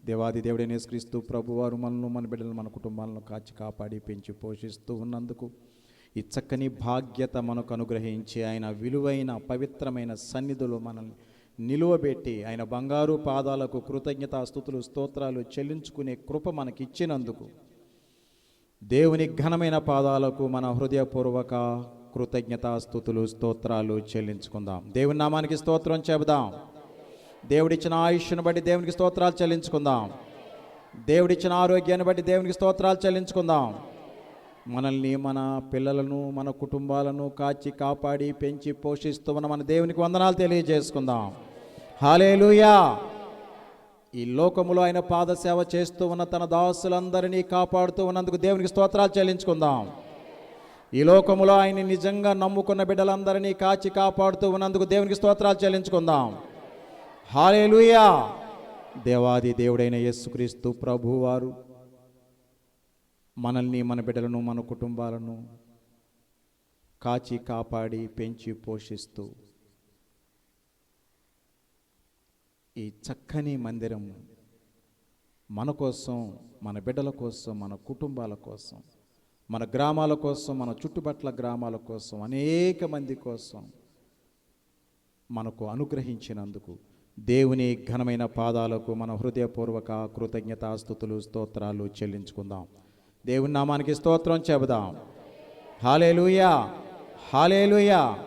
దేవాది దేవుడైన యేసుక్రీస్తు ప్రభువారు మనల్ని, మన బిడ్డలను, మన కుటుంబాలను కాచి కాపాడి పెంచి పోషిస్తూ ఉన్నందుకు, ఈ చక్కని భాగ్యత మనకు అనుగ్రహించి ఆయన విలువైన పవిత్రమైన సన్నిధిలో మనల్ని నిలువబెట్టి ఆయన బంగారు పాదాలకు కృతజ్ఞతాస్తుతులు స్తోత్రాలు చెల్లించుకునే కృప మనకిచ్చినందుకు దేవుని ఘనమైన పాదాలకు మన హృదయపూర్వక కృతజ్ఞతాస్తుతులు స్తోత్రాలు చెల్లించుకుందాం. దేవుని నామానికి స్తోత్రం చెబుదాం. దేవుడిచ్చిన ఆయుష్ను బట్టి దేవునికి స్తోత్రాలు చెల్లించుకుందాం. దేవుడిచ్చిన ఆరోగ్యాన్ని బట్టి దేవునికి స్తోత్రాలు చెల్లించుకుందాం. మనల్ని, మన పిల్లలను, మన కుటుంబాలను కాచి కాపాడి పెంచి పోషిస్తూ ఉన్న మన దేవునికి వందనాలు తెలియజేసుకుందాం. హల్లెలూయా. ఈ లోకములో ఆయన పాదసేవ చేస్తూ ఉన్న తన దాసులందరినీ కాపాడుతూ ఉన్నందుకు దేవునికి స్తోత్రాలు చెల్లించుకుందాం. ఈ లోకములో ఆయన నిజంగా నమ్ముకున్న బిడ్డలందరినీ కాచి కాపాడుతూ ఉన్నందుకు దేవునికి స్తోత్రాలు చెల్లించుకుందాం. హల్లెలూయా. దేవాది దేవుడైన యేసుక్రీస్తు ప్రభువారు మనల్ని, మన బిడ్డలను, మన కుటుంబాలను కాచి కాపాడి పెంచి పోషిస్తూ ఈ చక్కని మందిరం మన కోసం, మన బిడ్డల కోసం, మన కుటుంబాల కోసం, మన గ్రామాల కోసం, మన చుట్టుపక్కల గ్రామాల కోసం, అనేక మంది కోసం మనకు అనుగ్రహించినందుకు దేవుని ఘనమైన పాదాలకు మన హృదయపూర్వక కృతజ్ఞతాస్తుతులు స్తోత్రాలు చెల్లించుకుందాం. దేవుని నామానికి స్తోత్రం చెబుదాం. హల్లెలూయా. హల్లెలూయా.